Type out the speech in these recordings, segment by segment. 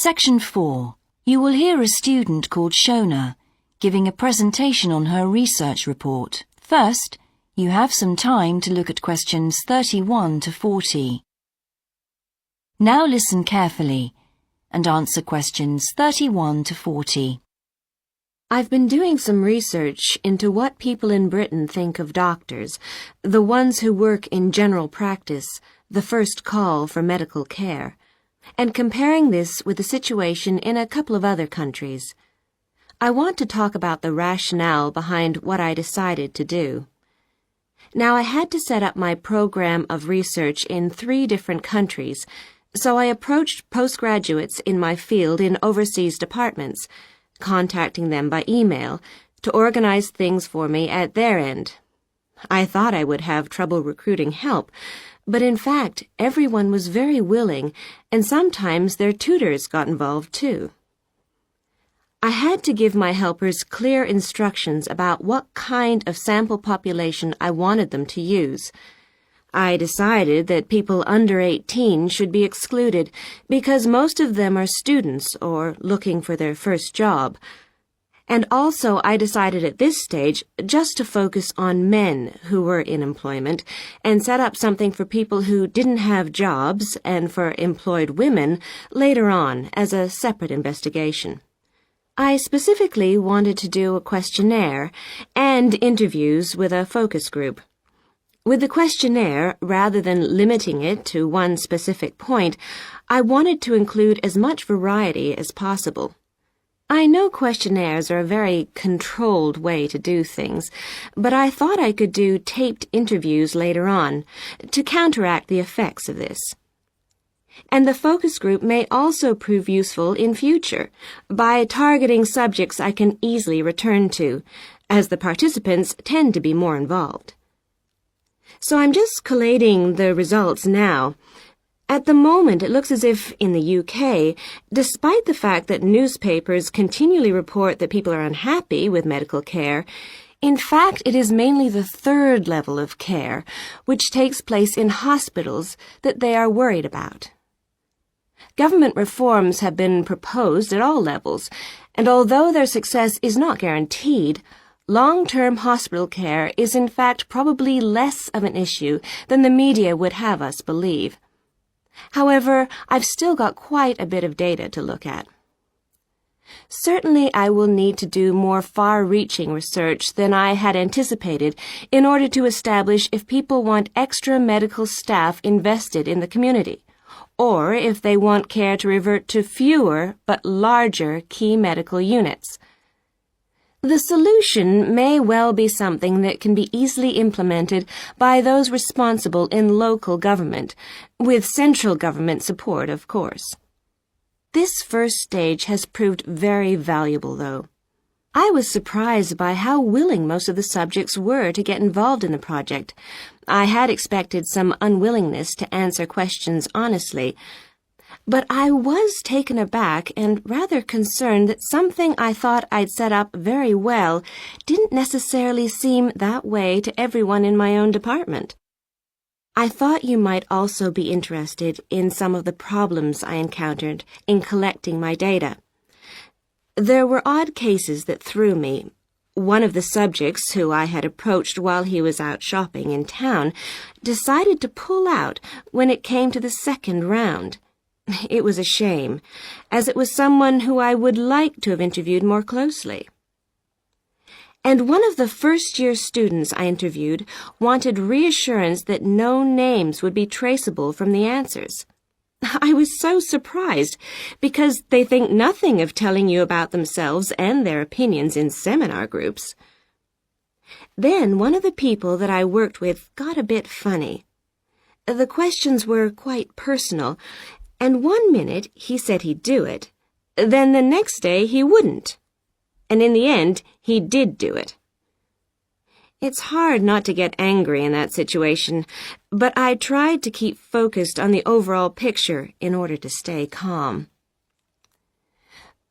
Section 4. You will hear a student called Shona giving a presentation on her research report. First, you have some time to look at questions 31 to 40. Now listen carefully and answer questions 31 to 40. I've been doing some research into what people in Britain think of doctors, the ones who work in general practice, the first call for medical care, and comparing this with the situation in a couple of other countries. I want to talk about the rationale behind what I decided to do. Now, I had to set up my program of research in 3 different countries, so I approached postgraduates in my field in overseas departments, contacting them by email to organize things for me at their end. I thought I would have trouble recruiting help, but in fact, everyone was very willing, and sometimes their tutors got involved too. I had to give my helpers clear instructions about what kind of sample population I wanted them to use. I decided that people under 18 should be excluded because most of them are students or looking for their first job. And also I decided at this stage just to focus on men who were in employment and set up something for people who didn't have jobs and for employed women later on as a separate investigation. I specifically wanted to do a questionnaire and interviews with a focus group. With the questionnaire, rather than limiting it to one specific point, I wanted to include as much variety as possible. I know questionnaires are a very controlled way to do things, but I thought I could do taped interviews later on to counteract the effects of this. And the focus group may also prove useful in future by targeting subjects I can easily return to, as the participants tend to be more involved. So I'm just collating the results now. At the moment, it looks as if, in the UK, despite the fact that newspapers continually report that people are unhappy with medical care, in fact, it is mainly the 3rd level of care, which takes place in hospitals, that they are worried about. Government reforms have been proposed at all levels, and although their success is not guaranteed, long-term hospital care is in fact probably less of an issue than the media would have us believe. However, I've still got quite a bit of data to look at. Certainly I will need to do more far-reaching research than I had anticipated in order to establish if people want extra medical staff invested in the community, or if they want care to revert to fewer but larger key medical units. The solution may well be something that can be easily implemented by those responsible in local government, with central government support, of course. This first stage has proved very valuable, though. I was surprised by how willing most of the subjects were to get involved in the project. I had expected some unwillingness to answer questions honestly, but I was taken aback and rather concerned that something I thought I'd set up very well didn't necessarily seem that way to everyone in my own department. I thought you might also be interested in some of the problems I encountered in collecting my data. There were odd cases that threw me. One of the subjects who I had approached while he was out shopping in town decided to pull out when it came to the 2nd round. It was a shame, as it was someone who I would like to have interviewed more closely. And one of the first-year students I interviewed wanted reassurance that no names would be traceable from the answers. I was so surprised, because they think nothing of telling you about themselves and their opinions in seminar groups. Then one of the people that I worked with got a bit funny. The questions were quite personal, and one minute he said he'd do it, then the next day he wouldn't. And in the end, he did do it. It's hard not to get angry in that situation, but I tried to keep focused on the overall picture in order to stay calm.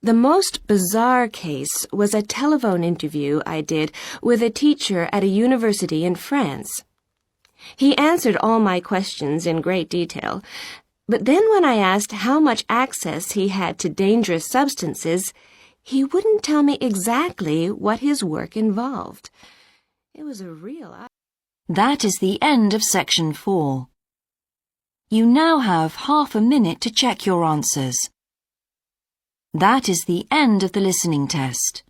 The most bizarre case was a telephone interview I did with a teacher at a university in France. He answered all my questions in great detail, But then when I asked how much access he had to dangerous substances, he wouldn't tell me exactly what his work involved. It was a real... That is the end of section 4. You now have half a minute to check your answers. That is the end of the listening test.